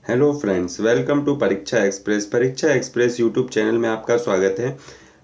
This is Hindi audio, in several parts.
हेलो फ्रेंड्स, वेलकम टू परीक्षा एक्सप्रेस यूट्यूब चैनल में आपका स्वागत है।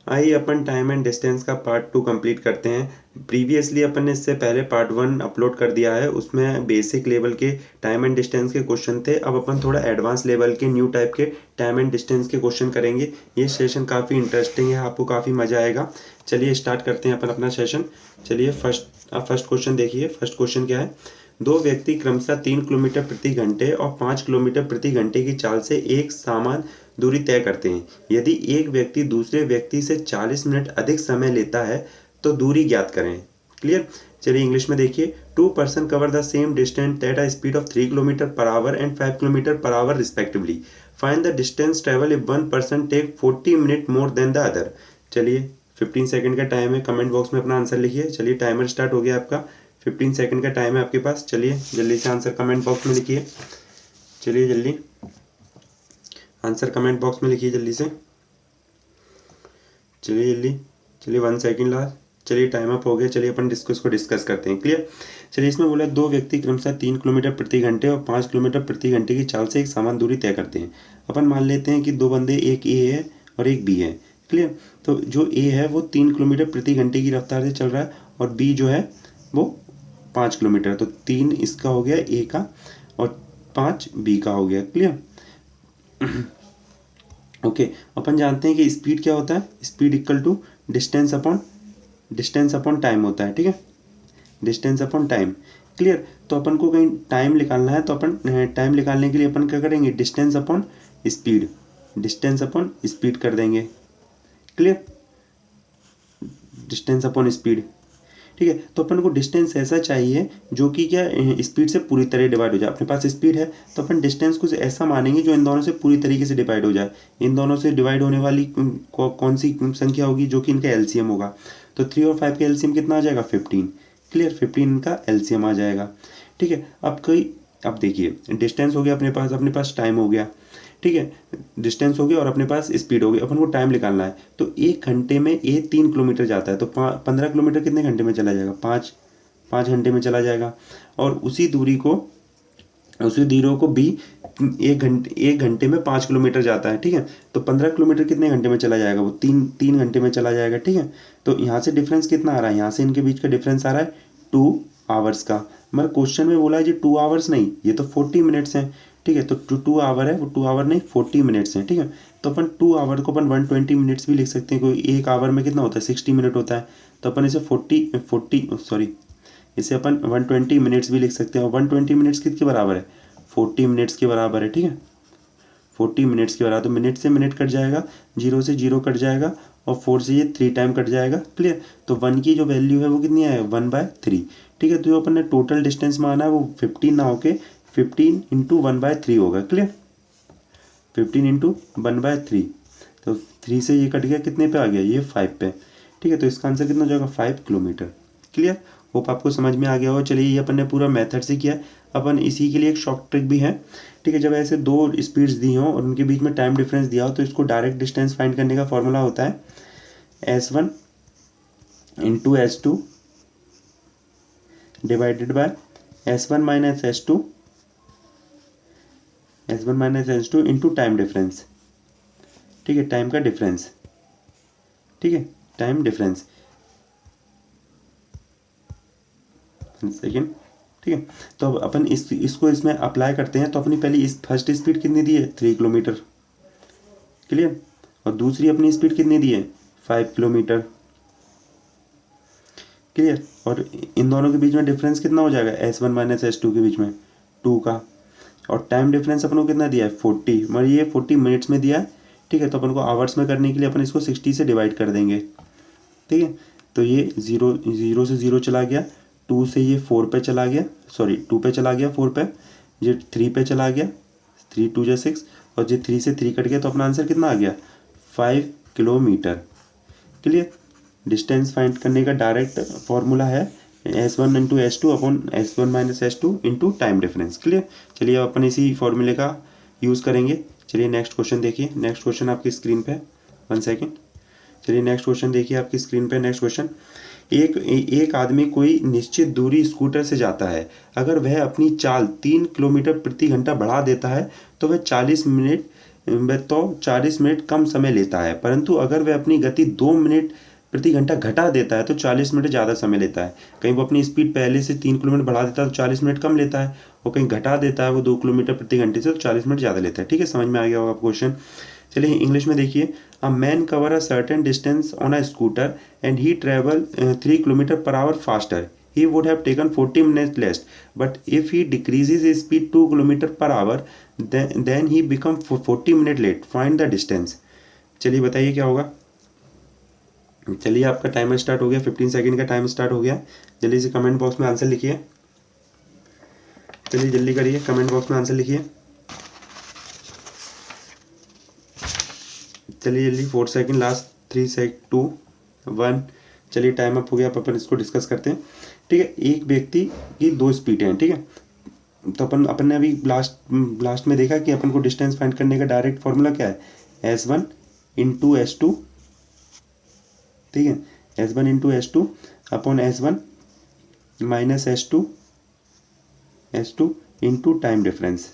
आइए अपन टाइम एंड डिस्टेंस का पार्ट 2 कंप्लीट करते हैं। प्रीवियसली अपन ने इससे पहले पार्ट 1 अपलोड कर दिया है, उसमें बेसिक लेवल के टाइम एंड डिस्टेंस के क्वेश्चन थे। अब अपन थोड़ा एडवांस लेवल के न्यू टाइप के टाइम एंड डिस्टेंस के क्वेश्चन करेंगे। ये सेशन काफ़ी इंटरेस्टिंग है, आपको काफ़ी मज़ा आएगा। चलिए स्टार्ट करते हैं अपन अपना सेशन। चलिए फर्स्ट क्वेश्चन देखिए। फर्स्ट क्वेश्चन क्या है? दो व्यक्ति क्रमशः 3 किलोमीटर प्रति घंटे और 5 किलोमीटर प्रति घंटे की चाल से एक समान दूरी तय करते हैं। यदि एक व्यक्ति दूसरे व्यक्ति से 40 मिनट अधिक समय लेता है तो दूरी ज्ञात करें। क्लियर? चलिए इंग्लिश में देखिए। 2 person cover the same distance at a speed of 3 kilometre per hour and 5 kilometre per hour respectively. Find the distance travel if one person take 40 minute more than the other. चलिए 15 सेकंड का टाइम है, कमेंट बॉक्स में अपना आंसर लिखिए। चलिए टाइमर स्टार्ट हो गया आपका। 15 सेकंड का टाइम है आपके पास। चलिए जल्दी से आंसर कमेंट बॉक्स में लिखिए। चलिए जल्दी आंसर कमेंट बॉक्स में लिखिए जल्दी से। चलिए जल्दी। चलिए 1 सेकंड लास्ट। चलिए टाइम अप हो गया। चलिए अपन इसको डिस्कस करते हैं। क्लियर? चलिए इसमें बोला दो व्यक्ति क्रमशः 3 किलोमीटर प्रति घंटे और 5 किलोमीटर प्रति घंटे की चाल से एक समान दूरी तय करते हैं। अपन मान लेते हैं कि दो बंदे, एक ए है और एक बी है। क्लियर? तो जो ए है वो 3 किलोमीटर प्रति घंटे की रफ्तार से चल रहा है और बी जो है वो 5 किलोमीटर। तो 3 इसका हो गया ए का और 5 बी का हो गया। क्लियर? ओके अपन जानते हैं कि स्पीड क्या होता है? Speed equal to distance upon time होता है। ठीक है, डिस्टेंस अपॉन टाइम। क्लियर? तो अपन को कहीं टाइम निकालना है तो अपन टाइम निकालने के लिए अपन क्या करेंगे? डिस्टेंस अपॉन स्पीड कर देंगे। क्लियर? Distance upon speed. ठीक है, तो अपन को डिस्टेंस ऐसा चाहिए जो कि क्या स्पीड से पूरी तरह डिवाइड हो जाए। अपने पास स्पीड है तो अपन डिस्टेंस कुछ ऐसा मानेंगे जो इन दोनों से पूरी तरीके से डिवाइड हो जाए। इन दोनों से डिवाइड होने वाली कौन सी संख्या होगी? जो कि इनका एलसीएम होगा। तो 3 और 5 का एलसीएम कितना आ जाएगा? 15। क्लियर? 15 इनका एलसीएम आ जाएगा। ठीक है, अब देखिए डिस्टेंस हो गया अपने पास टाइम हो गया। ठीक है, डिस्टेंस हो गया और अपने पास स्पीड हो गई। अपन को टाइम निकालना है तो 1 घंटे में ए 3 किलोमीटर जाता है तो 15 किलोमीटर कितने घंटे में चला जाएगा? 5 घंटे में चला जाएगा। और उसी दूरी को बी 1 घंटे में 5 किलोमीटर जाता है। ठीक है, तो 15 किलोमीटर कितने घंटे में चला जाएगा? वो 3 घंटे में चला जाएगा। ठीक है, तो यहाँ से डिफरेंस कितना आ रहा है? यहाँ से इनके बीच का डिफरेंस आ रहा है 2 आवर्स का। मगर क्वेश्चन में बोला है जी 2 आवर्स नहीं, ये तो 40 मिनट्स हैं। ठीक है, तो 2 आवर है, वो 2 आवर नहीं 40 मिनट्स हैं। ठीक है, तो अपन 2 आवर को अपन 120 मिनट्स भी लिख सकते हैं। कोई एक आवर में कितना होता है? 60 मिनट होता है। तो अपन इसे अपन 120 मिनट्स भी लिख सकते हैं। और 120 मिनट्स किसके बराबर है? 40 मिनट्स के बराबर है। ठीक है, 40 मिनट्स के बराबर। तो मिनट से मिनट कट जाएगा, 0 से 0 कट जाएगा और 4 से ये 3 टाइम कट जाएगा। क्लियर? तो 1 की जो वैल्यू है वो कितनी है? 1/3। ठीक है, तो जो अपन ने टोटल डिस्टेंस माना है वो 15 ना होके 15 इंटू 1/3 होगा। क्लियर? 15 इंटू 1/3। तो 3 से ये कट गया, कितने पे आ गया? ये 5 पे। ठीक है, तो इसका आंसर कितना हो जाएगा? 5 किलोमीटर। क्लियर? होप आपको समझ में आ गया हो। चलिए ये अपन ने पूरा मेथड से किया। अपन इसी के लिए एक शॉर्ट ट्रिक भी है। ठीक है, जब ऐसे दो स्पीड्स दी हों और उनके बीच में टाइम डिफरेंस दिया हो तो इसको डायरेक्ट डिस्टेंस फाइंड करने का फॉर्मूला होता है S1 into S2 divided by S1 minus S2 into time difference. ठीक है, टाइम का डिफरेंस। ठीक है, टाइम डिफरेंस सेकेंड। ठीक है, तो अब अपन इसको इसमें अप्लाई करते हैं। तो अपनी पहली इस फर्स्ट स्पीड कितनी दी है? 3 किलोमीटर। क्लियर? और दूसरी अपनी स्पीड कितनी दी है? 5 किलोमीटर। क्लियर? और इन दोनों के बीच में डिफरेंस कितना हो जाएगा? S1 माइनस S2 के बीच में 2 का। और टाइम डिफरेंस अपन को कितना दिया है? 40। मगर ये 40 मिनट्स में दिया है। ठीक है, तो अपन को आवर्स में करने के लिए अपन इसको 60 से डिवाइड कर देंगे। ठीक है, तो ये 0 से 0 चला गया, 2 से ये 4 पे चला गया, सॉरी 2 पे चला गया, 4 पे, ये 3 पे चला गया, 3 2 जा 6 और ये 3 से 3 कट गया। तो अपना आंसर कितना आ गया? 5 किलोमीटर। क्लियर? डिस्टेंस फाइंड करने का डायरेक्ट फॉर्मूला है S1 into S2 upon S1 minus S2 into time difference. Clear? चलिए अब अपन इसी फॉर्मूले का यूज़ करेंगे। चलिए नेक्स्ट क्वेश्चन देखिए। नेक्स्ट क्वेश्चन आपकी स्क्रीन पे, 1 सेकेंड। चलिए नेक्स्ट क्वेश्चन देखिए आपकी स्क्रीन पे। नेक्स्ट क्वेश्चन, एक आदमी कोई निश्चित दूरी स्कूटर से जाता है। अगर वह अपनी चाल 3 किलोमीटर प्रति घंटा बढ़ा देता है तो वह 40 मिनट कम समय लेता है, परंतु अगर वह अपनी गति 2 मिनट प्रति घंटा घटा देता है तो 40 मिनट ज़्यादा समय लेता है। कहीं वो अपनी स्पीड पहले से 3 किलोमीटर बढ़ा देता है तो 40 मिनट कम लेता है, और कहीं घटा देता है वो 2 किलोमीटर प्रति घंटे से तो 40 मिनट ज़्यादा लेता है। ठीक है, समझ में आ गया होगा आपको क्वेश्चन। चलिए इंग्लिश में देखिए, a man cover a certain distance on a scooter and he travel 3 kilometre per hour faster, he would have taken 40 minutes less, but if he decreases his speed 2 kilometer per hour then he become 40 minutes late. Find the distance. चलिए बताइए क्या होगा। चलिए आपका टाइमर स्टार्ट हो गया, 15 सेकंड का टाइम स्टार्ट हो गया। जल्दी से कमेंट बॉक्स में आंसर लिखिए, चलिए जल्दी करिए, कमेंट बॉक्स में आंसर लिखिए। चलिए जल्दी, 4 सेकंड लास्ट, 3 सेकंड, 2 1। चलिए टाइम अप हो गया, अपन इसको डिस्कस करते हैं। ठीक है, एक व्यक्ति की 2 स्पीड हैं। ठीक है, तो अपन ने अभी लास्ट में देखा कि अपन को डिस्टेंस फाइंड करने का डायरेक्ट फॉर्मूला क्या है, S1 इंटू S2। ठीक है, S1 into S2 upon S1 minus S2 into time difference,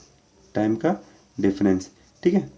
time का डिफरेंस। ठीक है,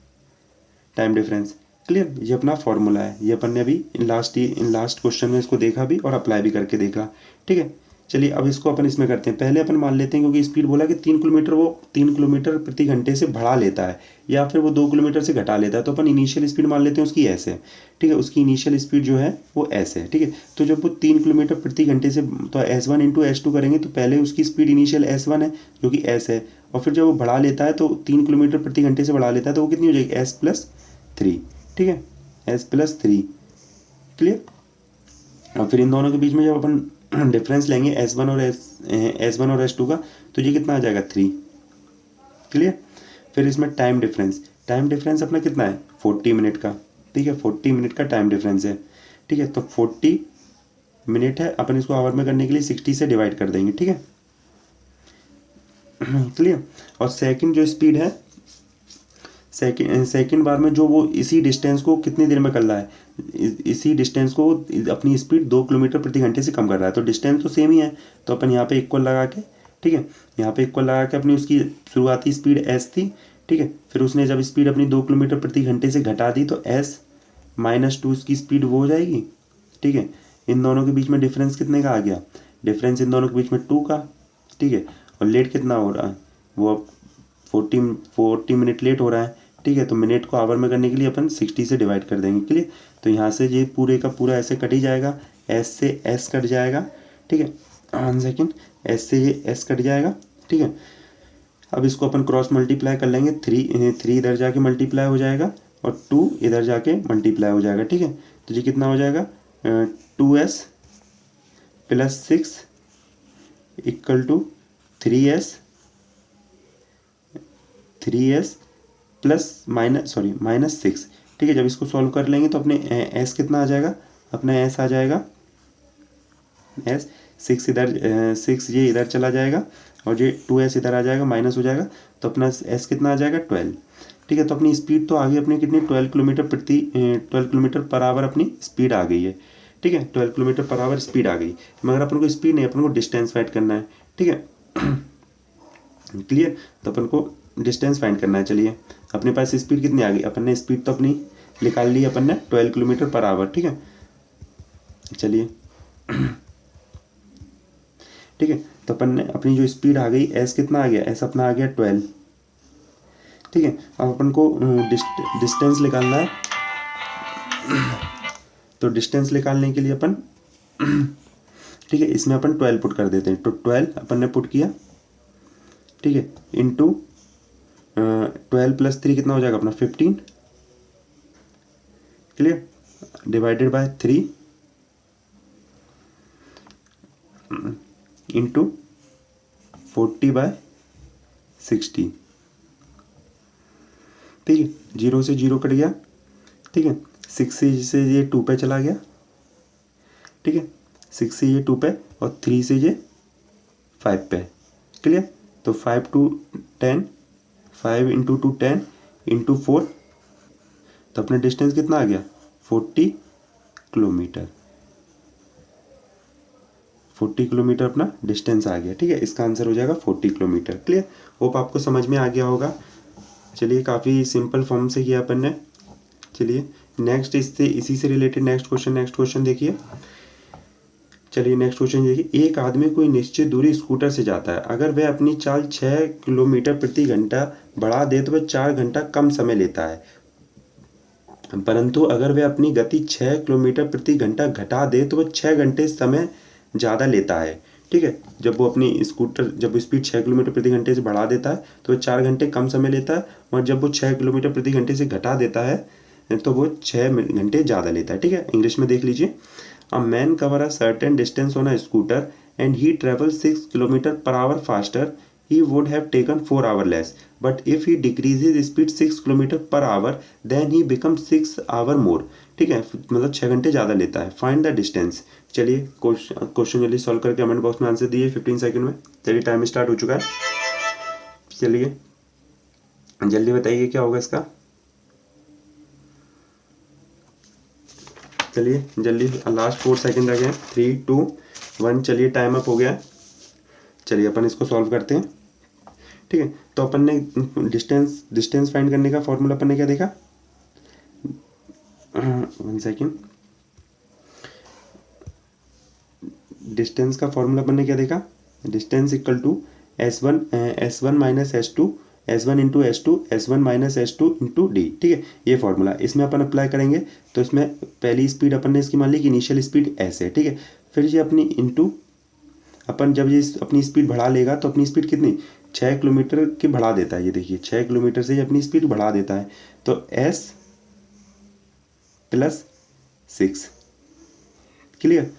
टाइम डिफरेंस, क्लियर। ये अपना फॉर्मूला है, ये अपन ने अभी लास्ट क्वेश्चन में इसको देखा भी और अप्लाई भी करके देखा। ठीक है, चलिए अब इसको अपन इसमें करते हैं। पहले अपन मान लेते हैं, क्योंकि स्पीड बोला कि 3 किलोमीटर, वो 3 किलोमीटर प्रति घंटे से बढ़ा लेता है या फिर वो 2 किलोमीटर से घटा लेता है, तो अपन इनिशियल स्पीड मान लेते हैं उसकी एस है। ठीक है, उसकी इनिशियल स्पीड जो है वो एस है। ठीक है, तो जब वो 3 किलोमीटर प्रति घंटे से, तो S1 इंटू S2 करेंगे तो पहले उसकी स्पीड इनिशियल S1 है जो कि एस है, और फिर जब वो बढ़ा लेता है तो 3 किलोमीटर प्रति घंटे से बढ़ा लेता है तो वो कितनी हो जाएगी, S+3। ठीक है, S+3, क्लियर। और फिर इन दोनों के बीच में जब अपन डिफरेंस लेंगे S1 और S2 का, तो ये कितना आ जाएगा, 3, क्लियर। फिर इसमें टाइम डिफरेंस अपना कितना है, 40 मिनट का। ठीक है, 40 मिनट का टाइम डिफरेंस है। ठीक है, तो 40 मिनट है, अपन इसको आवर में करने के लिए 60 से डिवाइड कर देंगे। ठीक है, क्लियर। और सेकंड जो स्पीड है, सेकंड बार में जो वो इसी डिस्टेंस को कितनी देर में कर रहा है, इसी डिस्टेंस को अपनी स्पीड 2 किलोमीटर प्रति घंटे से कम कर रहा है, तो डिस्टेंस तो सेम ही है, तो अपन यहाँ पे इक्वल लगा के, ठीक है, यहाँ पे इक्वल लगा के अपनी उसकी शुरुआती स्पीड एस थी। ठीक है, फिर उसने जब स्पीड अपनी 2 किलोमीटर प्रति घंटे से घटा दी तो S-2 उसकी स्पीड वो हो जाएगी। ठीक है, इन दोनों के बीच में डिफरेंस कितने का आ गया, डिफरेंस इन दोनों के बीच में 2 का। ठीक है, और लेट कितना हो रहा है, वो अब 40 मिनट लेट हो रहा है। ठीक है, तो मिनट को आवर में करने के लिए अपन 60 से डिवाइड कर देंगे, क्लियर। तो यहाँ से ये पूरे का पूरा ऐसे कट ही जाएगा, S से S कट जाएगा। ठीक है, 1 सेकेंड, S से ये S कट जाएगा। ठीक है, अब इसको अपन क्रॉस मल्टीप्लाई कर लेंगे, 3 इधर जाके मल्टीप्लाई हो जाएगा और 2 इधर जाके मल्टीप्लाई हो जाएगा। ठीक है, तो ये कितना हो जाएगा, 2S + 6 = 3S -6। ठीक है, जब इसको सॉल्व कर लेंगे तो अपने S कितना आ जाएगा, अपना S आ जाएगा S 6 इधर 6 ये इधर चला जाएगा और ये 2S इधर आ जाएगा, माइनस हो जाएगा, तो अपना S कितना आ जाएगा, 12। ठीक है, तो अपनी स्पीड तो आ गई अपनी कितनी, 12 किलोमीटर पर आवर अपनी स्पीड आ गई है। ठीक है, 12 किलोमीटर पर आवर स्पीड आ गई, मगर अपन को स्पीड नहीं, अपन को डिस्टेंस फाइंड करना है। ठीक है, क्लियर, तो अपन को डिस्टेंस फाइंड करना है। चलिए, अपने पास स्पीड कितनी आ गई, अपन ने स्पीड तो अपनी निकाल ली अपन ने 12 किलोमीटर पर आवर। ठीक है, चलिए ठीक है, तो अपन ने अपनी जो स्पीड आ गई, S कितना आ गया, S अपना आ गया 12। ठीक है, अब अपन को डिस्टेंस निकालना है, तो डिस्टेंस निकालने के लिए अपन ठीक है, इसमें अपन 12 पुट कर देते हैं, तो 12 अपन ने पुट किया। ठीक है, इंटू 12 + 3 कितना हो जाएगा अपना, 15, क्लियर, डिवाइडेड बाय 3 इंटू 40/60। ठीक है, 0 से 0 कट गया। ठीक है, 6 से ये 2 पे चला गया। ठीक है, 6 से ये 2 पे और 3 से ये 5 पे, क्लियर। तो 5 × 10, 5 × 2 10 × 4, तो अपना डिस्टेंस कितना आ गया, 40 किलोमीटर। 40 किलोमीटर अपना डिस्टेंस आ गया। ठीक है, इसका आंसर हो जाएगा 40 किलोमीटर। क्लियर, होप आपको समझ में आ गया होगा। चलिए, काफ़ी सिंपल फॉर्म से किया अपन ने। चलिए नेक्स्ट, इसी से रिलेटेड नेक्स्ट क्वेश्चन देखिए। चलिए नेक्स्ट क्वेश्चन देखिए। एक आदमी कोई निश्चित दूरी स्कूटर से जाता है। अगर वह अपनी चाल 6 किलोमीटर प्रति घंटा बढ़ा दे तो वह 4 घंटा कम समय लेता है, परंतु अगर वह अपनी गति 6 किलोमीटर प्रति घंटा घटा दे तो वह 6 घंटे समय ज़्यादा लेता है। ठीक है, जब वो स्पीड 6 किलोमीटर प्रति घंटे से बढ़ा देता है तो वह 4 घंटे कम समय लेता है, और जब वो 6 किलोमीटर प्रति घंटे से घटा देता है तो वो 6 घंटे ज़्यादा लेता है। ठीक है, इंग्लिश में देख लीजिए। A man cover a certain distance on a scooter and he travel 6 kilometre per hour faster, he would have taken 4 hours less, but if he decreases speed 6 kilometre per our then he becomes 6 hours more। ठीक है, मतलब 6 घंटे ज़्यादा लेता है। Find the distance. चलिए क्वेश्चन जल्दी सॉल्व करके कमेंट बॉक्स में आंसर दिए 15 सेकंड में। चलिए टाइम स्टार्ट हो चुका है। चलिए जल्दी बताइए क्या होगा इसका। चलिए जल्दी, लास्ट 4 सेकंड रह गए। 3 2 1। चलिए टाइम अप हो गया। चलिए अपन इसको सॉल्व करते हैं। ठीक है, तो अपन ने डिस्टेंस फाइंड करने का फॉर्मूला अपन ने क्या देखा। 1 सेकेंड। डिस्टेंस का फॉर्मूला अपन ने क्या देखा। Distance equal to S1 minus S2, S1 into S2, S1 minus S2 into D. ठीक है, ये फॉर्मूला इसमें अपन अप्लाई करेंगे तो इसमें पहली स्पीड अपन ने इसकी मान ली कि इनिशियल स्पीड S है। ठीक है, फिर ये अपनी इंटू अपन जब ये अपनी स्पीड बढ़ा लेगा तो अपनी स्पीड कितनी 6 किलोमीटर की बढ़ा देता है। ये देखिए 6 किलोमीटर से ये अपनी स्पीड बढ़ा देता है, तो S प्लस 6। क्लियर,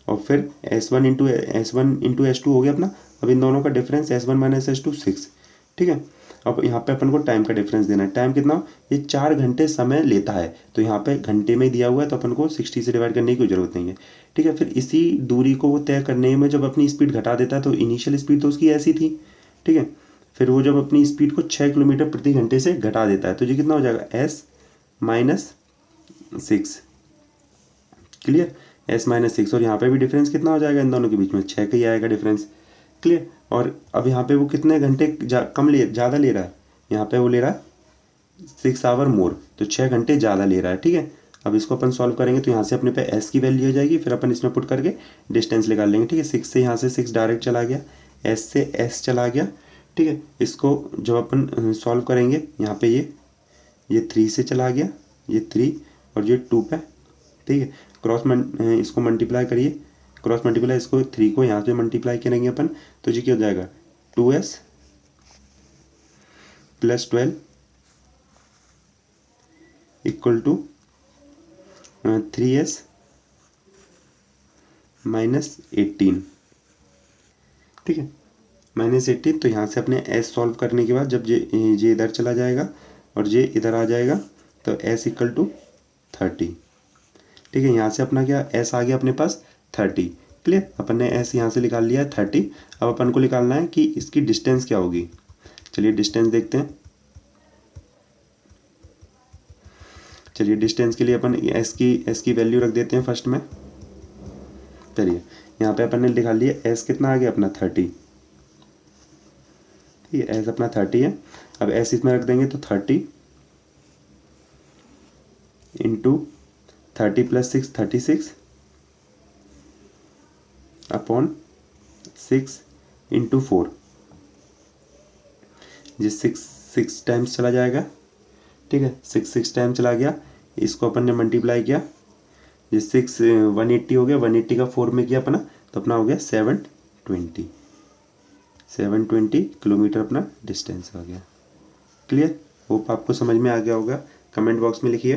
और फिर S1 इंटू S2 हो गया अपना। अब इन दोनों का डिफरेंस S1 माइनस S2 6। ठीक है, अब यहाँ पे अपन को टाइम का डिफरेंस देना है। टाइम कितना, ये 4 घंटे समय लेता है, तो यहाँ पे घंटे में दिया हुआ है तो अपन को 60 से डिवाइड करने की कोई ज़रूरत नहीं है। ठीक है, फिर इसी दूरी को वो तय करने में जब अपनी स्पीड घटा देता है तो इनिशियल स्पीड तो उसकी ऐसी थी। ठीक है, फिर वो जब अपनी स्पीड को 6 किलोमीटर प्रति घंटे से घटा देता है तो ये कितना हो जाएगा S minus 6। Clear, S minus 6, और यहाँ पे भी डिफरेंस कितना हो जाएगा इन दोनों के बीच में 6 का ही आएगा डिफरेंस। क्लियर, और अब यहाँ पे वो कितने घंटे ज़्यादा ले रहा है, यहाँ पे वो ले रहा है 6 आवर मोर, तो 6 घंटे ज़्यादा ले रहा है। ठीक है, अब इसको अपन सॉल्व करेंगे तो यहाँ से अपने पे S की वैल्यू हो जाएगी, फिर अपन इसमें पुट करके डिस्टेंस निकाल लेंगे। ठीक है, 6 से यहाँ से 6 डायरेक्ट चला गया, S से S चला गया। ठीक है, इसको जब अपन सॉल्व करेंगे यहाँ पे ये 3 से चला गया, ये 3 और ये 2 पे। ठीक है, इसको मल्टीप्लाई करिए, क्रॉस मल्टीप्लाई इसको 3 को यहाँ से मल्टीप्लाई करेंगे अपन तो ये क्या हो जाएगा 2S plus 12 equal to 3S minus 18। ठीक है, माइनस 18, तो यहाँ से अपने S सॉल्व करने के बाद जब ये इधर चला जाएगा और ये इधर आ जाएगा तो S इक्वल टू 30। ठीक है, यहाँ से अपना क्या S आ गया अपने पास 30। क्लियर, अपन ने S यहाँ से निकाल लिया है 30। अब अपन को निकालना है कि इसकी डिस्टेंस क्या होगी। चलिए डिस्टेंस देखते हैं। चलिए डिस्टेंस के लिए अपन S की वैल्यू रख देते हैं फर्स्ट में। चलिए यहाँ पे अपन ने निकाल लिया S कितना आ गया अपना 30। ठीक है, S अपना 30 है। अब S इसमें रख देंगे तो 30 इंटू 30 प्लस 6 36 अपॉन 6 इंटू 4, ये 6 टाइम्स चला जाएगा। ठीक है, 6 टाइम्स चला गया, इसको अपन ने मल्टीप्लाई किया, ये 6 180 हो गया, 180 का 4 में किया अपना तो अपना हो गया 720 किलोमीटर अपना डिस्टेंस आ गया। क्लियर, होप आपको समझ में आ गया होगा। कमेंट बॉक्स में लिखिए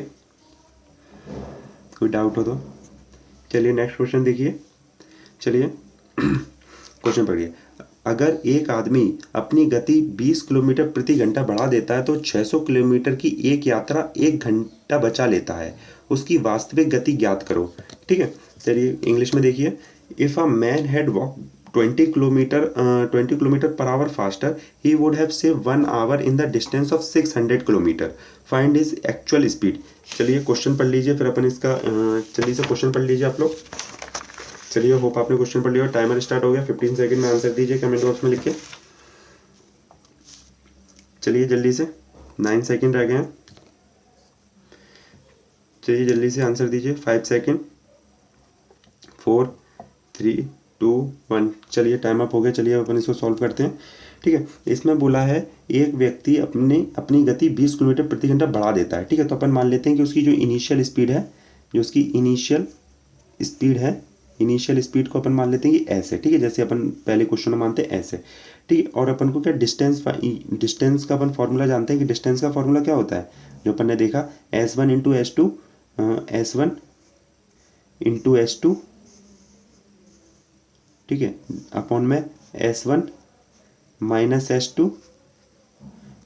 कोई डाउट हो तो। चलिए नेक्स्ट क्वेश्चन देखिए। चलिए क्वेश्चन पढ़िए। अगर एक आदमी अपनी गति 20 किलोमीटर प्रति घंटा बढ़ा देता है तो 600 किलोमीटर की एक यात्रा 1 घंटा बचा लेता है, उसकी वास्तविक गति ज्ञात करो। ठीक है, चलिए इंग्लिश में देखिए। If a man had walk 20 kilometre per hour faster, he would have save 1 hour in the distance of 600 kilometre. Find his actual speed. चलिए क्वेश्चन पढ़ लीजिए, फिर अपन इसका जल्दी से क्वेश्चन पढ़ लीजिए आप लोग। चलिए, होप आपने क्वेश्चन पढ़ लिया। टाइमर स्टार्ट हो गया, 15 सेकंड में आंसर दीजिए कमेंट बॉक्स में लिख के। चलिए जल्दी से, 9 सेकंड रह गए हैं। चलिए जल्दी से आंसर दीजिए, 5 सेकंड, 4 3 2 1। चलिए टाइम अप हो गया। चलिए अपन इसको सॉल्व करते हैं। ठीक है, इसमें बोला है एक व्यक्ति अपनी गति 20 किलोमीटर प्रति घंटा बढ़ा देता है। ठीक है, तो अपन मान लेते हैं कि उसकी जो इनिशियल स्पीड है, जो उसकी इनिशियल स्पीड को अपन मान लेते हैं कि ऐसे। ठीक है, जैसे अपन पहले क्वेश्चन में मानते हैं ऐसे। ठीक है, और अपन को क्या डिस्टेंस का अपन फॉर्मूला जानते हैं कि डिस्टेंस का फॉर्मूला क्या होता है, जो अपन ने देखा S1 इंटू S2, ठीक है, अपॉन में S1 minus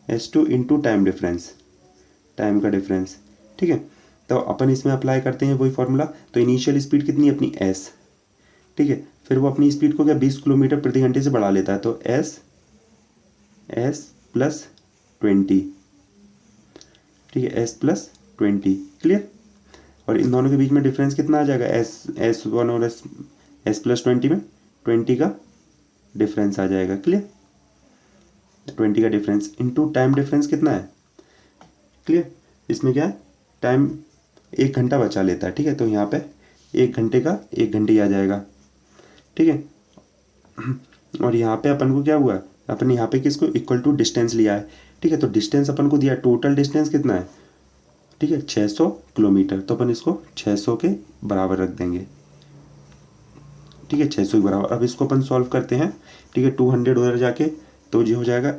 S2 into time का डिफरेंस। ठीक है, तो अपन इसमें अप्लाई करते हैं वही फॉर्मूला। तो इनिशियल स्पीड कितनी है अपनी S। ठीक है, फिर वो अपनी स्पीड को क्या 20 किलोमीटर प्रति घंटे से बढ़ा लेता है, तो S प्लस 20। ठीक है, S प्लस 20, क्लियर। और इन दोनों के बीच में डिफरेंस कितना आ जाएगा, S1 और S प्लस 20 में 20 का डिफरेंस आ जाएगा, क्लियर। 20 का डिफरेंस इंटू टाइम डिफरेंस कितना है, क्लियर। इसमें क्या है, टाइम 1 घंटा बचा लेता है। ठीक है, तो यहाँ पे 1 घंटे का 1 घंटे आ जाएगा। ठीक है, और यहाँ पे अपन को क्या हुआ, अपन यहाँ पे किसको इक्वल टू डिस्टेंस लिया है। ठीक है, तो डिस्टेंस अपन को दिया, टोटल डिस्टेंस कितना है, ठीक है 600 किलोमीटर। तो अपन इसको 600 के बराबर रख देंगे। ठीक है, 600 के बराबर। अब इसको अपन सॉल्व करते हैं। ठीक है, 200 उधर जाके तो ये हो जाएगा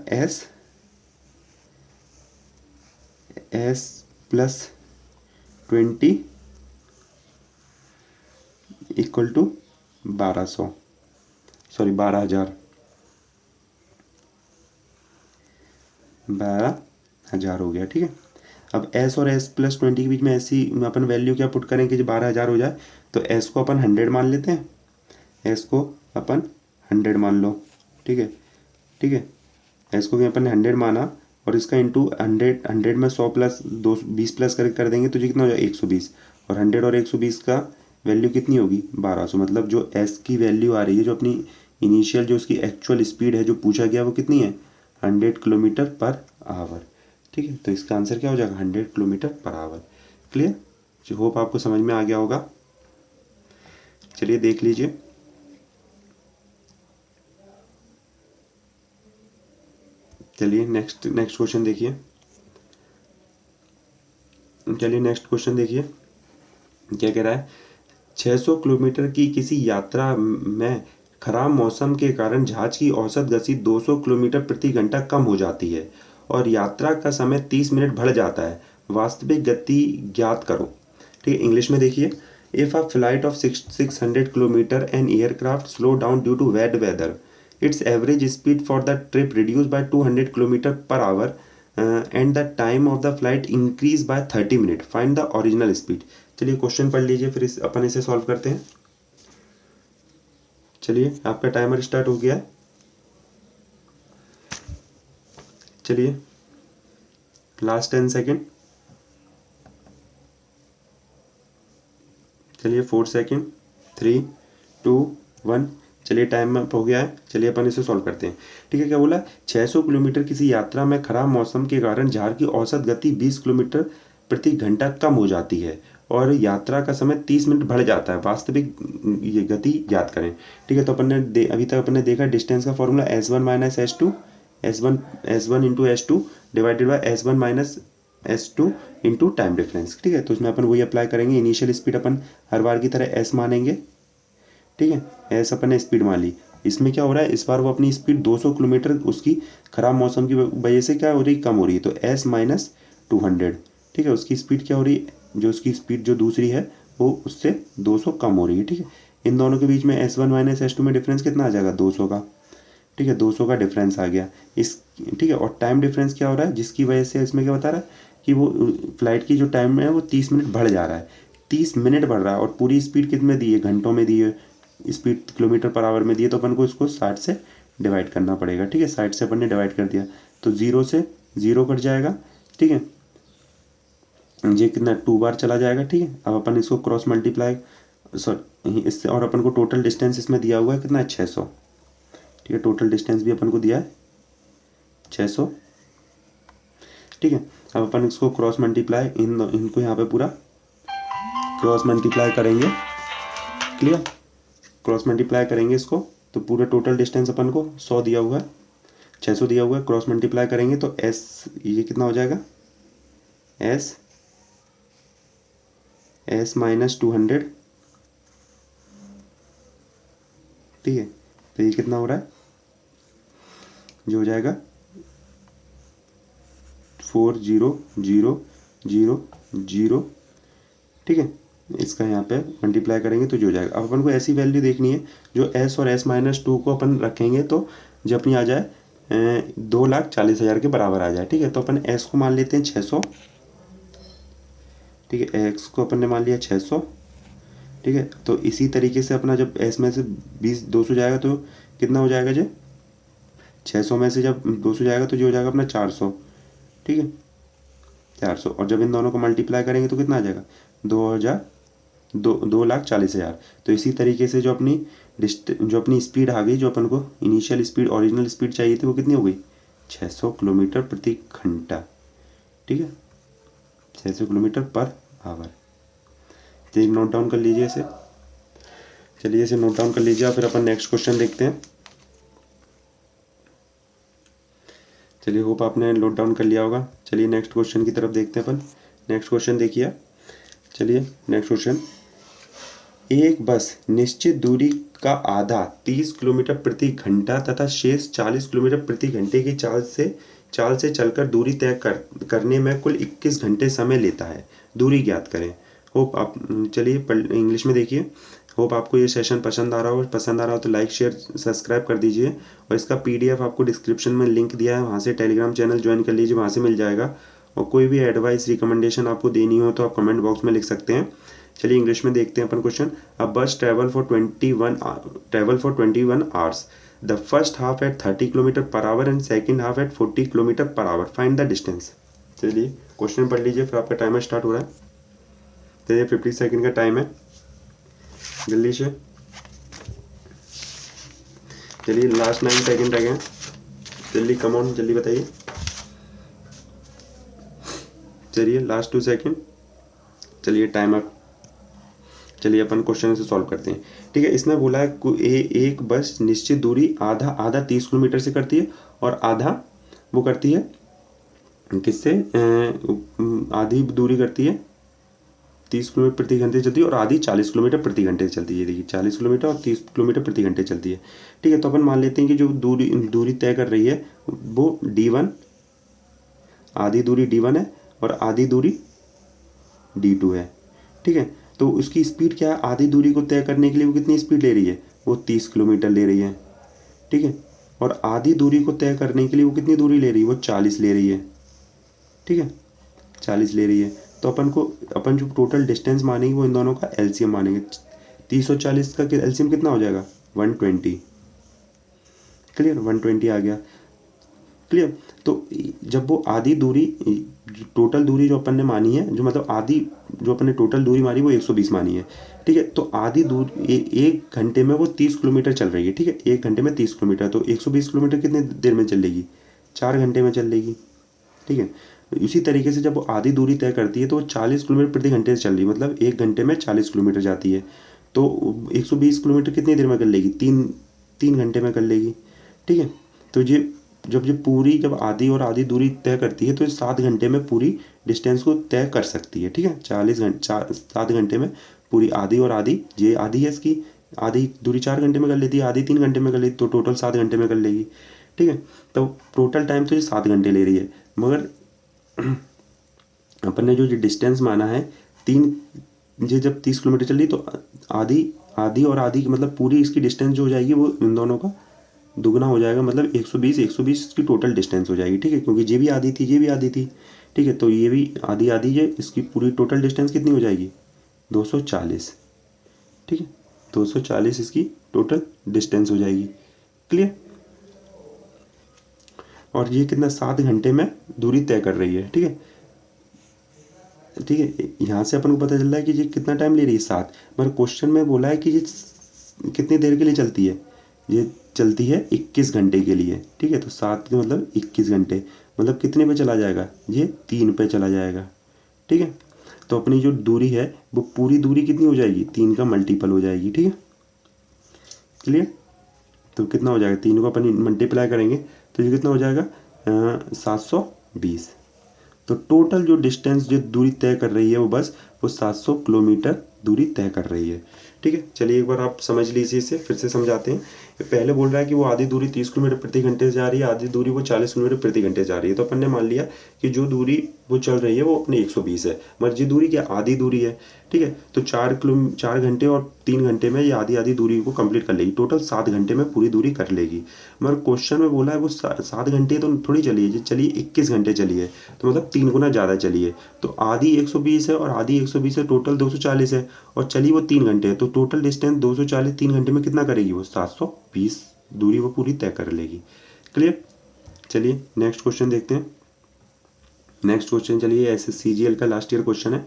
S plus 20 equal to 1200, sorry 12,000 हो गया। ठीक है, अब S और S प्लस 20 के बीच में ऐसी अपन वैल्यू क्या पुट करें कि जो 12,000 हो जाए। तो S को अपन 100 मान लेते हैं, S को अपन 100 मान लो। ठीक है, ठीक है, S को भी अपन 100 माना और इसका इंटू 100 में 100 प्लस 20 प्लस कर देंगे तो ये कितना हो जाएगा 120। और 100 और 120 का वैल्यू कितनी होगी 1200। मतलब जो S की वैल्यू आ रही है, जो अपनी इनिशियल जो उसकी एक्चुअल स्पीड है जो पूछा गया वो कितनी है 100 किलोमीटर पर आवर। ठीक है, तो इसका आंसर क्या हो जाएगा 100 किलोमीटर पर आवर, क्लियर। जो होप आपको समझ में आ गया होगा। चलिए देख लीजिए, चलिए नेक्स्ट क्वेश्चन देखिए। चलिए नेक्स्ट क्वेश्चन देखिए क्या कह रहा है। 600 किलोमीटर की किसी यात्रा में खराब मौसम के कारण जहाज की औसत गति 200 किलोमीटर प्रति घंटा कम हो जाती है और यात्रा का समय 30 मिनट बढ़ जाता है। वास्तविक गति ज्ञात करो। ठीक है, इंग्लिश में देखिए। If a flight of 600 kilometre an aircraft slow down due to bad weather, its average speed for the trip reduced by 200 km per hour and the time of the flight increased by 30 minutes. Find the original speed. चलिए क्वेश्चन पढ़ लीजिए, फिर अपन इसे सॉल्व करते हैं। चलिए आपका टाइमर स्टार्ट हो गया है। चलिए लास्ट 10 सेकेंड। चलिए 4 सेकेंड, 3 2 1। चलिए टाइम अप हो गया है। चलिए अपन इसे सॉल्व करते हैं। ठीक है, क्या बोला 600 किलोमीटर किसी यात्रा में खराब मौसम के कारण जहाज की औसत गति 20 किलोमीटर प्रति घंटा कम हो जाती है और यात्रा का समय 30 मिनट बढ़ जाता है। वास्तविक ये गति ज्ञात करें। ठीक है, तो अपन ने अभी तक अपन ने देखा डिस्टेंस का formula S1 minus S2, S1 into S2 divided by S1 minus S2 into time difference. ठीक है, तो उसमें अपन वही अप्लाई करेंगे। इनिशियल स्पीड अपन हर बार की तरह S मानेंगे। ठीक है, S अपन ने स्पीड मान ली। इसमें क्या हो रहा है, इस बार वो अपनी स्पीड 200 किलोमीटर उसकी खराब मौसम की वजह से क्या हो रही, कम हो रही है। तो S माइनस 200। ठीक है, उसकी स्पीड क्या हो रही है, जो उसकी स्पीड जो दूसरी है वो उससे 200 कम हो रही है। ठीक है, इन दोनों के बीच में S1 माइनस S2 में डिफरेंस कितना आ जाएगा 200 का। ठीक है, 200 का डिफरेंस आ गया इस। ठीक है, और टाइम डिफरेंस क्या हो रहा है, जिसकी वजह से इसमें क्या बता रहा है कि वो फ्लाइट की जो टाइम है वो 30 मिनट बढ़ जा रहा है। 30 मिनट बढ़ रहा है और पूरी स्पीड कितने दी है, घंटों में दी है। स्पीड किलोमीटर पर आवर में दी है, तो अपन को इसको 60 से डिवाइड करना पड़ेगा। ठीक है, 60 से अपन ने डिवाइड कर दिया तो 0 से 0 कट जाएगा। ठीक है, ये कितना 2 बार चला जाएगा। ठीक है, अब अपन इसको क्रॉस मल्टीप्लाई सॉरी इससे, और अपन को टोटल डिस्टेंस इसमें दिया हुआ है कितना है 600, ठीक है, टोटल डिस्टेंस भी अपन को दिया है 600, ठीक है। अब अपन इसको क्रॉस मल्टीप्लाई इनको यहाँ पे पूरा क्रॉस मल्टीप्लाई करेंगे, क्लियर, क्रॉस मल्टीप्लाई करेंगे इसको, तो पूरा टोटल डिस्टेंस अपन को 100 दिया हुआ है, 600 दिया हुआ है, क्रॉस मल्टीप्लाई करेंगे तो एस ये कितना हो जाएगा, एस माइनस 200, ठीक है। तो ये कितना हो रहा है, जो हो जाएगा 4000, ठीक है। इसका यहाँ पे मल्टीप्लाई करेंगे तो जो हो जाएगा। अब अपन को ऐसी वैल्यू देखनी है जो s और s-2 को अपन रखेंगे तो जो अपनी आ जाए 2,40,000 के बराबर आ जाए, ठीक है। तो अपन s को मान लेते हैं 600, ठीक है, x को अपन ने मान लिया 600, ठीक है। तो इसी तरीके से अपना जब s में से 200 जाएगा तो कितना हो जाएगा जी, 600 में से जब 200 जाएगा तो जो हो जाएगा अपना 400, ठीक है, 400, और जब इन दोनों को मल्टीप्लाई करेंगे तो कितना आ जाएगा 2,40,000। तो इसी तरीके से जो अपनी स्पीड आ गई, जो अपन को इनिशियल स्पीड ओरिजिनल स्पीड चाहिए थी वो कितनी हो गई 600 किलोमीटर प्रति घंटा, ठीक है, 600 किलोमीटर पर आवर। तो एक नोट डाउन कर लीजिए इसे, चलिए इसे नोट डाउन कर लीजिए, फिर अपन नेक्स्ट क्वेश्चन देखते हैं। चलिए होप आपने नोट डाउन कर लिया होगा। चलिए नेक्स्ट क्वेश्चन की तरफ देखते हैं अपन। नेक्स्ट क्वेश्चन देखिए, चलिए नेक्स्ट क्वेश्चन, एक बस निश्चित दूरी का आधा 30 किलोमीटर प्रति घंटा तथा शेष 40 किलोमीटर प्रति घंटे की चाल से चलकर दूरी तय करने में कुल 21 घंटे समय लेता है, दूरी ज्ञात करें। होप आप, चलिए इंग्लिश में देखिए। होप आपको ये सेशन पसंद आ रहा हो तो लाइक शेयर सब्सक्राइब कर दीजिए, और इसका PDF आपको डिस्क्रिप्शन में लिंक दिया है, वहाँ से टेलीग्राम चैनल ज्वाइन कर लीजिए, वहाँ से मिल जाएगा। और कोई भी एडवाइस रिकमेंडेशन आपको देनी हो तो आप कमेंट बॉक्स में लिख सकते हैं। चलिए इंग्लिश में देखते हैं अपन question. A bus travel for 21 hours, the first half at 30 kilometre per hour and second half at 40 kilometre per hour, find the distance. चलिए क्वेश्चन पढ़ लीजिए, फिर आपका टाइमर स्टार्ट हो रहा है। चलिए 50 सेकेंड का टाइम है, जल्दी से। चलिए लास्ट 9 सेकेंड रह गए, जल्दी कम ऑन, जल्दी बताइए। चलिए लास्ट 2 सेकेंड, चलिए टाइम अप। चलिए अपन क्वेश्चन से सॉल्व करते हैं, ठीक है। इसमें बोला है एक बस निश्चित दूरी आधा 30 किलोमीटर से करती है, और आधा वो करती है किससे, आधी दूरी करती है 30 किलोमीटर प्रति घंटे चलती है, और आधी 40 किलोमीटर प्रति घंटे चलती है। देखिए 40 किलोमीटर और 30 किलोमीटर प्रति घंटे चलती है, ठीक है। तो अपन मान लेते हैं कि जो दूरी तय कर रही है वो D1, आधी दूरी D1 है और आधी दूरी D2 है, ठीक है। तो उसकी स्पीड क्या है, आधी दूरी को तय करने के लिए वो कितनी स्पीड ले रही है, वो 30 किलोमीटर ले रही है, ठीक है। और आधी दूरी को तय करने के लिए वो कितनी दूरी ले रही है, वो 40 ले रही है, ठीक है, 40 ले रही है। तो अपन जो टोटल डिस्टेंस मानेंगे वो इन दोनों का LCM मानेंगे। 30 और 40 का LCM कितना हो जाएगा 120, क्लियर, 120 आ गया, क्लियर। तो जब वो आधी दूरी, टोटल दूरी जो अपन ने मानी है, जो मतलब आधी जो अपन ने टोटल दूरी मानी वो 120 मानी है, ठीक है। तो आधी दूरी एक घंटे में वो 30 किलोमीटर चल रही है, ठीक है, एक घंटे में 30 किलोमीटर, तो 120 किलोमीटर कितने देर में चलेगी, 4 घंटे में चलेगी, ठीक है। इसी तरीके से जब वो आधी दूरी तय करती है तो वो 40 किलोमीटर प्रति घंटे से चल रही है, मतलब एक घंटे में 40 किलोमीटर जाती है, तो 120 किलोमीटर कितनी देर में कर लेगी, 3 घंटे में कर लेगी, ठीक है। तो जब आधी दूरी तय करती है तो 7 घंटे में पूरी डिस्टेंस को तय कर सकती है, ठीक है। 7 घंटे में पूरी आधी और आधी, ये आधी है इसकी, आधी दूरी 4 घंटे में कर लेती है, आधी 3 घंटे में कर लेती, तो टोटल 7 घंटे में कर लेगी, ठीक है। तो टोटल टाइम तो ये 7 घंटे ले रही है, मगर अपन ने जो डिस्टेंस माना है जब 30 किलोमीटर चल रही तो आधी और आधी की मतलब पूरी इसकी डिस्टेंस जो हो जाएगी वो इन दोनों का दुगना हो जाएगा, मतलब 120 की टोटल डिस्टेंस हो जाएगी, ठीक है, क्योंकि ये भी आधी थी, ठीक है। तो ये भी आधी है, इसकी पूरी टोटल डिस्टेंस कितनी हो जाएगी 240, ठीक है, 240 इसकी टोटल डिस्टेंस हो जाएगी, क्लियर। और ये कितना 7 घंटे में दूरी तय कर रही है, ठीक है। ठीक है, यहाँ से अपन को पता चल रहा है कि ये कितना टाइम ले रही है 7, मगर क्वेश्चन में बोला है कि ये कितनी देर के लिए चलती है, ये चलती है 21 घंटे के लिए। ठीक है, तो 7 के मतलब 21 घंटे, मतलब कितने पे चला जाएगा, ये 3 पे चला जाएगा। ठीक है, तो अपनी जो दूरी है वो पूरी दूरी कितनी हो जाएगी, 3 का मल्टीपल हो जाएगी। ठीक है, क्लियर। तो कितना हो जाएगा, 3 को अपन मल्टीप्लाई करेंगे तो ये कितना हो जाएगा 720। तो टोटल जो डिस्टेंस, जो दूरी तय कर रही है वो बस वो 700 किलोमीटर दूरी तय कर रही है। ठीक है, चलिए एक बार आप समझ लीजिए, इसे फिर से समझाते हैं। पहले बोल रहा है कि वो आधी दूरी 30 किलोमीटर प्रति घंटे से जा रही है, आधी दूरी वो 40 किलोमीटर प्रति घंटे से जा रही है। तो अपन ने मान लिया कि जो दूरी वो चल रही है वो अपनी 120 है, मगर ये दूरी क्या आधी दूरी है। ठीक है, तो 4 घंटे और 3 घंटे में ये आधी आधी दूरी को कंप्लीट कर लेगी, टोटल 7 घंटे में पूरी दूरी कर लेगी। मगर क्वेश्चन में बोला है वो 7 घंटे तो थोड़ी चली है, चलिए 21 घंटे चली है, तो मतलब 3 गुना ज़्यादा चली है। तो आधी 120 है और आधी 120 है, टोटल 240 है, और चली वो 3 घंटे है, तो टोटल डिस्टेंस 240 3 घंटे में कितना करेगी वो 720 दूरी वो पूरी तय कर लेगी। क्लियर। चलिए नेक्स्ट क्वेश्चन देखते हैं। नेक्स्ट क्वेश्चन चलिए SSCGL का लास्ट ईयर क्वेश्चन है।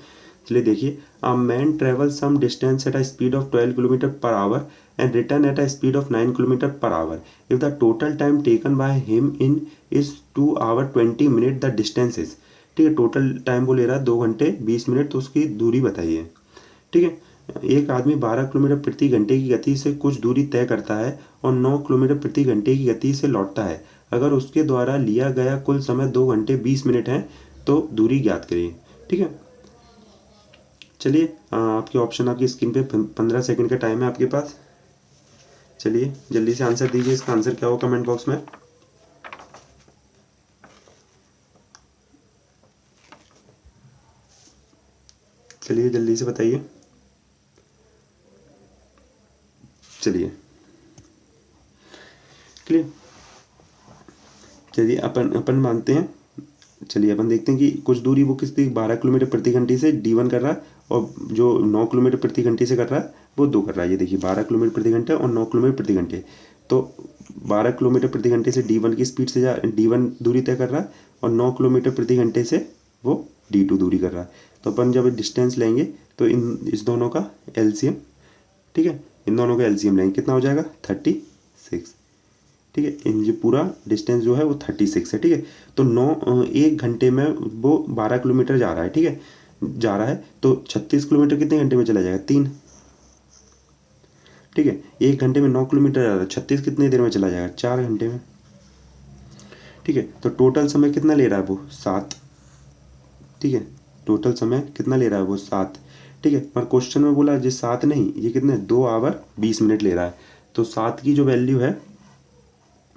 चलिए देखिए, a man travel some distance at a speed of 12 kilometre per hour and return at a speed of 9 kilometre per hour. If the total time taken by him in is 2 hour 20 minute the distance is. ठीक है, टोटल टाइम वो ले रहा है 2 घंटे 20 मिनट, तो उसकी दूरी बताइए। ठीक है, एक आदमी 12 किलोमीटर प्रति घंटे की गति से कुछ दूरी तय करता है और 9 किलोमीटर प्रति घंटे की गति से लौटता है। अगर उसके द्वारा लिया गया कुल समय 2 घंटे 20 मिनट है तो दूरी ज्ञात करिए। ठीक है, चलिए आपके ऑप्शन आपकी स्क्रीन पे 15 सेकंड का टाइम है आपके पास। चलिए जल्दी से आंसर दीजिए, इसका आंसर क्या हो कमेंट बॉक्स में। चलिए जल्दी से बताइए। चलिए क्लियर। चलिए अपन अपन मानते हैं, चलिए अपन देखते हैं कि कुछ दूरी वो कितनी 12 किलोमीटर प्रति घंटे से D1 कर रहा है, और जो 9 किलोमीटर प्रति घंटे से कर रहा है वो 2 कर रहा है। ये देखिए 12 किलोमीटर प्रति घंटे और 9 किलोमीटर प्रति घंटे, तो 12 किलोमीटर प्रति घंटे से D1 की स्पीड से D1 दूरी तय कर रहा है, और 9 किलोमीटर प्रति घंटे से वो D2 दूरी कर रहा है। तो अपन जब डिस्टेंस लेंगे तो इस दोनों का LCM, ठीक है, इन दोनों का LCM लेंगे, कितना हो जाएगा 36। ठीक है, इन ये पूरा डिस्टेंस जो है वो 36 है। ठीक है, तो 1 घंटे में वो 12 किलोमीटर जा रहा है। ठीक है, जा रहा है, तो 36 किलोमीटर कितने घंटे में चला जाएगा 3। ठीक है, 1 घंटे में 9 किलोमीटर जा रहा है, 36 कितनी देर में चला जाएगा 4 घंटे में। ठीक है, तो टोटल समय कितना ले रहा है वो 7। ठीक है, टोटल समय कितना ले रहा है वो 7। ठीक है, पर क्वेश्चन में बोला ये 7 नहीं, ये कितने 2 आवर 20 मिनट ले रहा है। तो 7 की जो वैल्यू है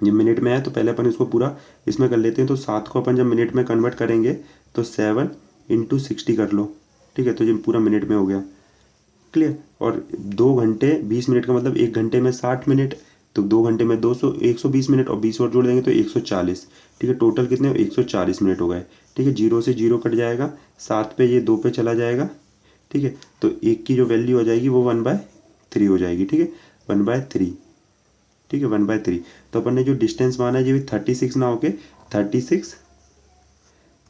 ये मिनट में है, तो पहले अपन इसको पूरा इसमें कर लेते हैं। तो 7 को अपन जब मिनट में कन्वर्ट करेंगे तो 7 × 60 कर लो। ठीक है, तो ये पूरा मिनट में हो गया। क्लियर। और 2 घंटे 20 मिनट का मतलब 1 घंटे में 60 मिनट, तो 2 घंटे में 120 मिनट, और 20 और जोड़ देंगे तो 140। ठीक है, टोटल कितने 140 मिनट हो गए। ठीक है, 0 से 0 कट जाएगा, 7 पे ये 2 पे चला जाएगा। ठीक है, तो 1 की जो वैल्यू हो जाएगी वो 1/3 हो जाएगी। ठीक है, 1/3। ठीक है, 1/3। तो अपन ने जो डिस्टेंस माना है ये भी 36 ना होके 36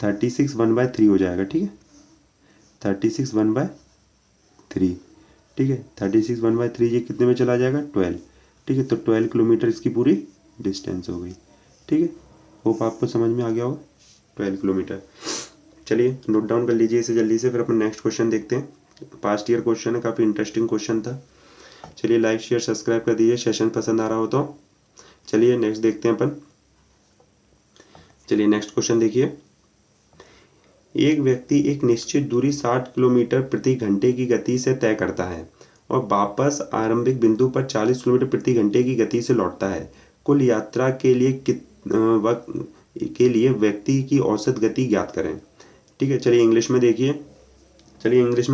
1/3 हो जाएगा। ठीक है, 36 1/3। ठीक है, 36 1/3 ये कितने में चला जाएगा 12। ठीक है, तो 12 किलोमीटर इसकी पूरी डिस्टेंस हो गई। ठीक है, होप आपको समझ में आ गया होगा 12 किलोमीटर। चलिए नोट डाउन कर लीजिए इसे जल्दी से, फिर अपन नेक्स्ट क्वेश्चन देखते हैं। पास्ट ईयर क्वेश्चन है, काफ़ी इंटरेस्टिंग क्वेश्चन था। चलिए लाइक शेयर सब्सक्राइब कर दीजिए, सेशन पसंद आ रहा हो तो। चलिए नेक्स्ट देखते हैं अपन। चलिए नेक्स्ट क्वेश्चन देखिए, एक व्यक्ति एक निश्चित दूरी 60 किलोमीटर प्रति घंटे की गति से तय करता है और वापस आरंभिक बिंदु पर 40 किलोमीटर प्रति घंटे की गति से लौटता है। कुल यात्रा के लिए व्यक्ति की औसत गति ज्ञात करें। ठीक है, चलिए इंग्लिश में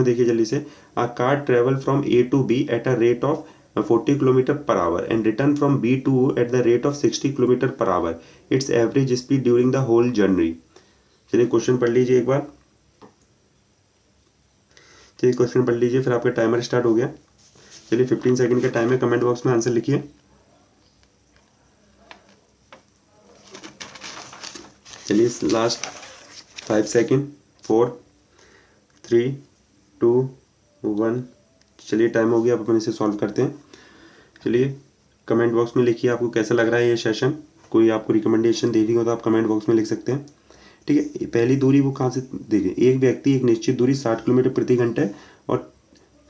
देखिए, जल्दी से। A car travel from A to B at a rate of 40 kilometre per hour and return from B to O at the rate of 60 kilometre per hour. Its average speed during the whole journey. चलिए क्वेश्चन पढ़ लीजिए एक बार। चलिए क्वेश्चन पढ़ लीजिए, फिर आपका टाइमर स्टार्ट हो गया। चलिए 15 सेकंड का टाइम है, कमेंट बॉक्स में आंसर लिखिए। चलिए लास्ट 5 सेकंड, 4 3 2 1। चलिए टाइम हो गया, अब अपन इसे सॉल्व करते हैं। चलिए कमेंट बॉक्स में लिखिए आपको कैसा लग रहा है ये सेशन। कोई आपको रिकमेंडेशन देनी हो तो आप कमेंट बॉक्स में लिख सकते हैं। ठीक है, पहली दूरी वो कहाँ से देखिए, एक व्यक्ति एक निश्चित दूरी 60 किलोमीटर प्रति घंटे और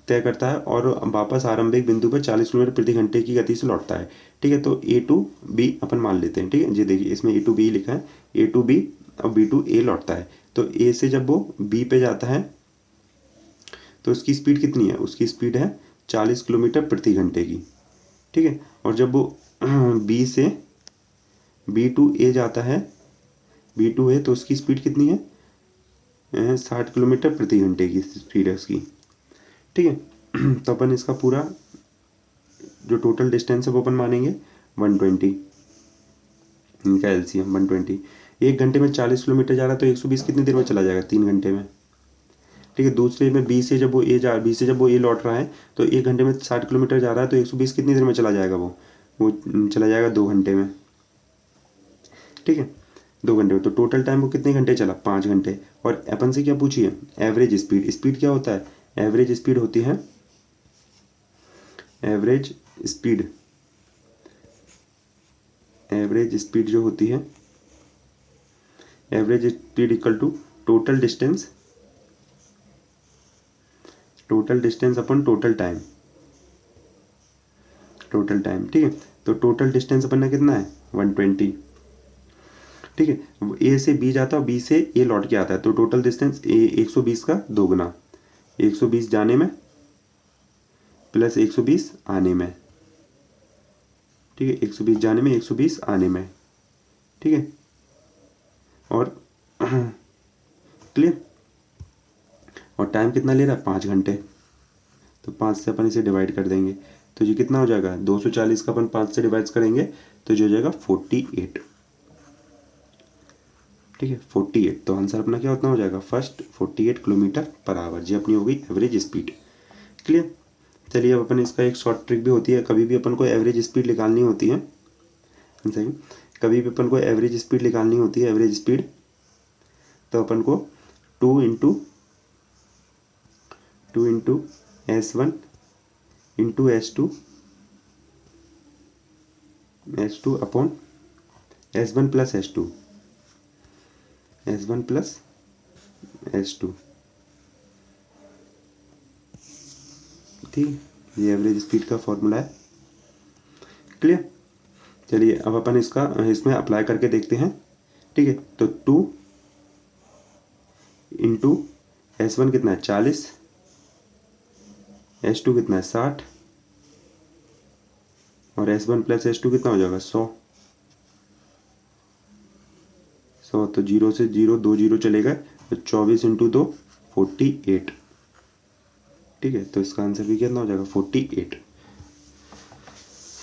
तय करता है और वापस आरंभिक बिंदु पर 40 किलोमीटर प्रति घंटे की गति से लौटता है। ठीक है, तो ए टू बी अपन मान लेते हैं। ठीक है जी, देखिए इसमें ए टू बी लिखा है, ए टू बी और बी टू ए लौटता है। तो ए से जब वो बी पे जाता है तो उसकी स्पीड कितनी है, उसकी स्पीड है 40 किलोमीटर प्रति घंटे की। ठीक है, और जब वो बी से बी टू ए जाता है, बी टू ए, तो उसकी स्पीड कितनी है 60 किलोमीटर प्रति घंटे की स्पीड है उसकी। ठीक है, तो अपन इसका पूरा जो टोटल डिस्टेंस है वो अपन मानेंगे 120, इनका एलसीएम 120। एक घंटे में 40 किलोमीटर जा रहा है तो 120 कितनी देर में चला जाएगा, 3 घंटे में। ठीक है, दूसरे में बी से जब वो ए लौट रहा है तो एक घंटे में 60 किलोमीटर जा रहा है तो 120 कितनी देर में चला जाएगा, वो चला जाएगा 2 घंटे में। ठीक है, 2 घंटे में, तो टोटल टाइम वो कितने घंटे चला, 5 घंटे। और अपन से क्या पूछिए, एवरेज स्पीड। स्पीड क्या होता है, एवरेज स्पीड होती है, एवरेज स्पीड, एवरेज स्पीड जो होती है, average speed equal to total distance, total distance अपन टोटल टाइम, टोटल टाइम। ठीक है, तो टोटल डिस्टेंस अपन ने कितना है 120। ठीक है, ए से बी जाता है और बी से ए लौट के आता है, तो टोटल डिस्टेंस 120 का दोगुना, 120 जाने में प्लस 120 आने में। ठीक है, 120 जाने में 120 आने में। ठीक है, और क्लियर। और टाइम कितना ले रहा है, 5 घंटे, तो 5 से अपन इसे डिवाइड कर देंगे तो ये कितना हो जाएगा, 240 का अपन 5 से डिवाइड करेंगे तो जो हो जाएगा 48। ठीक है, 48, तो आंसर अपना क्या उतना हो जाएगा, फर्स्ट 48 किलोमीटर पर आवर, जी अपनी हो गई एवरेज स्पीड। क्लियर। चलिए अब अपन इसका एक शॉर्ट ट्रिक भी होती है, कभी भी अपन को एवरेज स्पीड निकालनी होती है, सही, कभी भी अपन को एवरेज स्पीड निकालनी होती है, एवरेज स्पीड, तो अपन को 2 into S1 into S2 upon S1 plus S2, S1 plus S2। ठीक, ये एवरेज स्पीड का फॉर्मूला है। क्लियर। चलिए अब अपन इसमें अप्लाई करके देखते हैं। ठीक है, तो 2 इंटू S1 कितना है 40, S2 कितना है 60 और S1 प्लस S2 कितना हो जाएगा 100। तो 0 से 0 2 0 चलेगा, तो 24 इंटू 2 48। ठीक है, तो इसका आंसर भी कितना हो जाएगा 48।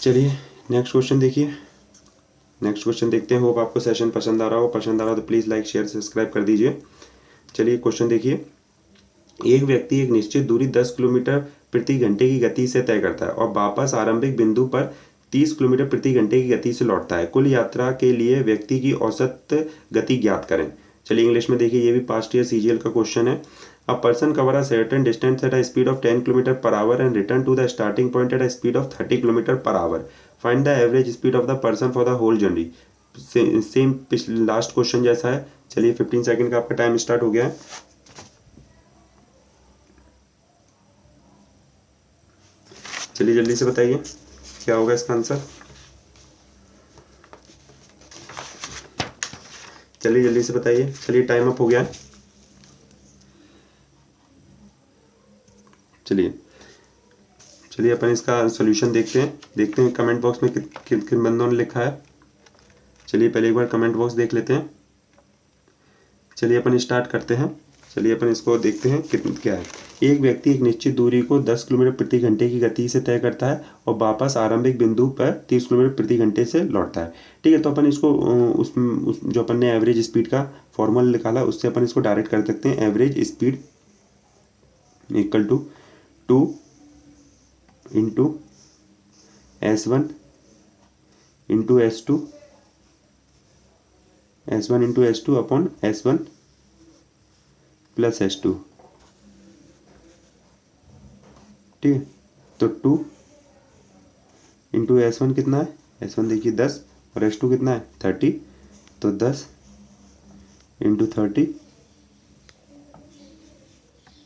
चलिए नेक्स्ट क्वेश्चन देखिए, नेक्स्ट क्वेश्चन देखते हैं। होप आपको सेशन पसंद आ रहा हो, तो प्लीज़ लाइक शेयर सब्सक्राइब कर दीजिए। चलिए क्वेश्चन देखिए, एक व्यक्ति एक निश्चित दूरी 10 किलोमीटर प्रति घंटे की गति से तय करता है और वापस आरंभिक बिंदु पर 30 किलोमीटर प्रति घंटे की गति से लौटता है। कुल यात्रा के लिए व्यक्ति की औसत गति ज्ञात करें। चलिए इंग्लिश में देखिए, ये भी पास्ट ईयर CGL का क्वेश्चन है। A person cover a certain distance at a speed of 10 kilometre per hour and return to the starting point at a speed of 30 kilometre per hour. Find the average speed of the person for the whole journey. Same last question जैसा है। चलिए 15 सेकंड का आपका टाइम स्टार्ट हो गया है। चलिए जल्दी से बताइए क्या होगा इसका आंसर। चलिए जल्दी से बताइए। चलिए टाइम अप हो गया है। चलिए अपन इसका सॉल्यूशन देखते हैं कमेंट बॉक्स में किन बंदों ने लिखा है। चलिए पहले एक बार कमेंट बॉक्स देख लेते हैं। चलिए अपन स्टार्ट करते हैं। चलिए अपन इसको देखते हैं क्या है। एक व्यक्ति एक निश्चित दूरी को 10 किलोमीटर प्रति घंटे की गति से तय करता है और वापस आरंभिक बिंदु पर 30 किलोमीटर प्रति घंटे से लौटता है। ठीक है, तो अपन इसको जो अपन ने एवरेज स्पीड का फॉर्मूला निकाला उससे अपन इसको डायरेक्ट कर सकते हैं। Average speed equal to 2 into S1 into S2 into S2 upon S1 plus S2। ठीक है। तो 2 इंटू S1 कितना है, S1 देखिए 10 और S2 कितना है 30, तो 10 into 30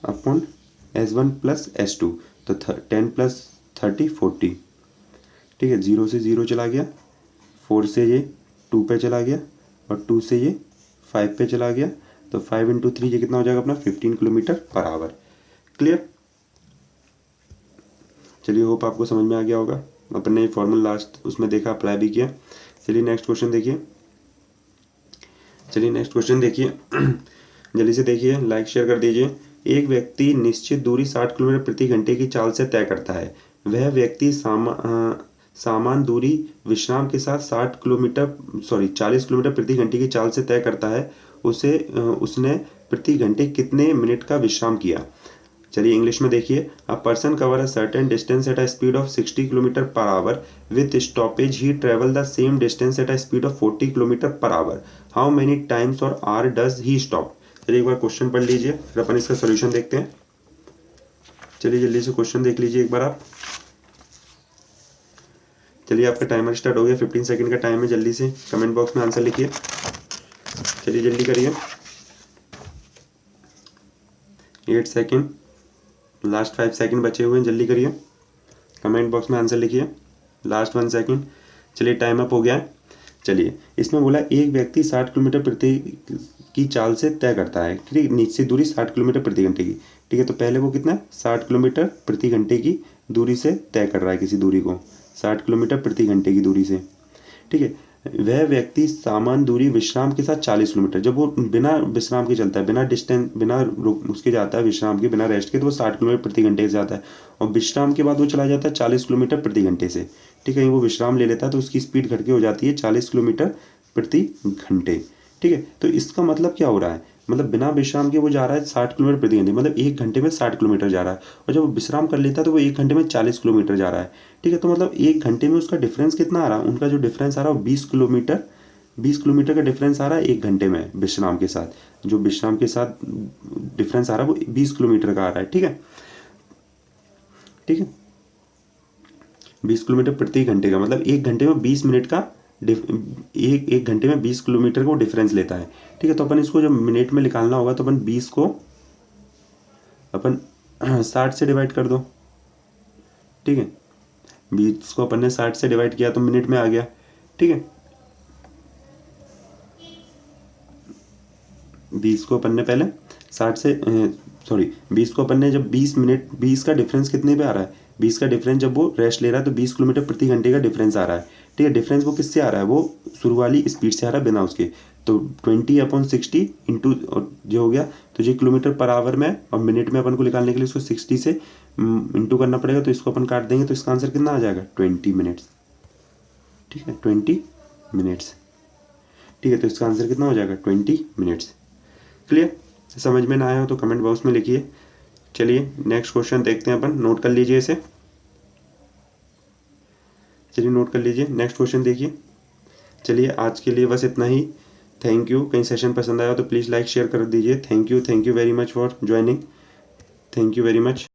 upon S1 plus S2, तो 10 प्लस 30 40, ठीक है। 0 से 0 चला गया, 4 से ये 2 पे चला गया और 2 से ये 5 पे चला गया, तो 5 इंटू 3 ये कितना हो जाएगा अपना 15 किलोमीटर पर आवर। क्लियर। चलिए होप आपको समझ में आ गया होगा। अपन ने फॉर्मूला लास्ट उसमें देखा, अप्लाई भी किया। चलिए नेक्स्ट क्वेश्चन देखिए, जल्दी से देखिए, लाइक शेयर कर दीजिए। एक व्यक्ति निश्चित दूरी 60 किलोमीटर प्रति घंटे की चाल से तय करता है। वह व्यक्ति समान दूरी विश्राम के साथ 40 किलोमीटर प्रति घंटे की चाल से तय करता है। उसने प्रति घंटे कितने मिनट का विश्राम किया। चलिए इंग्लिश में देखिए। अ person cover a certain distance at a speed of 60 kilometre per hour with stoppage he travel the same distance at a speed of 40 kilometre per our. How many times और आर डज ही स्टॉप। चलिए एक बार क्वेश्चन पढ़ लीजिए, फिर अपन इसका सोल्यूशन देखते हैं। चलिए जल्दी से क्वेश्चन देख लीजिए एक बार आप। चलिए आपका टाइमर स्टार्ट हो गया, 15 सेकंड का टाइम है। जल्दी से कमेंट बॉक्स में आंसर लिखिए। चलिए जल्दी करिए। 8 सेकंड, लास्ट 5 सेकंड बचे हुए हैं, जल्दी करिए। कमेंट बॉक्स में आंसर लिखिए। Last 1 second. चलिए टाइम अप हो गया है। चलिए इसमें बोला एक व्यक्ति 60 किलोमीटर प्रति की चाल से तय करता है, ठीक है। निश्चित दूरी 60 किलोमीटर प्रति घंटे की, ठीक है। तो पहले वो कितना 60 किलोमीटर प्रति घंटे की दूरी से तय कर रहा है, किसी दूरी को 60 किलोमीटर प्रति घंटे की दूरी से, ठीक है। वह व्यक्ति समान दूरी विश्राम के साथ 40 किलोमीटर, जब वो बिना विश्राम के चलता है, बिना उसके जाता है विश्राम के, बिना रेस्ट के, तो वो 60 किलोमीटर प्रति घंटे से जाता है। और विश्राम के बाद वो चला जाता है 40 किलोमीटर प्रति घंटे से, ठीक है। वो विश्राम ले लेता है तो उसकी स्पीड घट के हो जाती है 40 किलोमीटर प्रति घंटे, ठीक है। तो इसका मतलब क्या हो रहा है, मतलब बिना विश्राम के वो जा रहा है 60 किलोमीटर प्रति घंटे, मतलब 1 घंटे में 60 किलोमीटर जा रहा है। और जब वो विश्राम कर लेता है तो वो 1 घंटे में 40 किलोमीटर जा रहा है, ठीक है। तो मतलब 1 घंटे में उसका डिफरेंस कितना आ रहा है, उनका जो डिफरेंस आ रहा है वो 20 किलोमीटर का डिफरेंस आ रहा है 1 घंटे में विश्राम के साथ। जो विश्राम के साथ डिफरेंस आ रहा है वो 20 किलोमीटर का आ रहा है, ठीक है, ठीक है। 20 किलोमीटर प्रति घंटे का मतलब 1 घंटे में 20 मिनट का एक घंटे में 20 किलोमीटर को डिफरेंस लेता है, ठीक है। तो अपन इसको जब मिनट में निकालना होगा तो अपन 20 को अपन 60 से डिवाइड कर दो, ठीक है। 20 को अपन ने 60 से डिवाइड किया तो मिनट में आ गया, ठीक है। 20 को अपन ने पहले 60 से 20 को अपन ने जब 20 का डिफरेंस कितने पे आ रहा है, 20 का डिफरेंस जब वो रेस्ट ले रहा है तो 20 किलोमीटर प्रति घंटे का डिफरेंस आ रहा है, ठीक है। डिफरेंस वो किससे आ रहा है, वो शुरू वाली स्पीड से आ रहा है बिना उसके। तो 20/60 इंटू जो हो गया, तो ये किलोमीटर पर आवर में, और मिनट में अपन को निकालने के लिए इसको 60 से इंटू करना पड़ेगा। तो इसको अपन काट देंगे तो इसका आंसर कितना आ जाएगा 20 मिनट्स, ठीक है। 20 मिनट्स, ठीक है। तो इसका आंसर कितना हो जाएगा 20 मिनट्स। क्लियर। समझ में ना आया हो तो कमेंट बॉक्स में लिखिए। चलिए नेक्स्ट क्वेश्चन देखते हैं अपन, नोट कर लीजिए इसे। चलिए नोट कर लीजिए, नेक्स्ट क्वेश्चन देखिए। चलिए आज के लिए बस इतना ही। Thank you. कहीं सेशन पसंद आया तो प्लीज़ लाइक शेयर कर दीजिए। Thank you very much for joining. Thank you very much.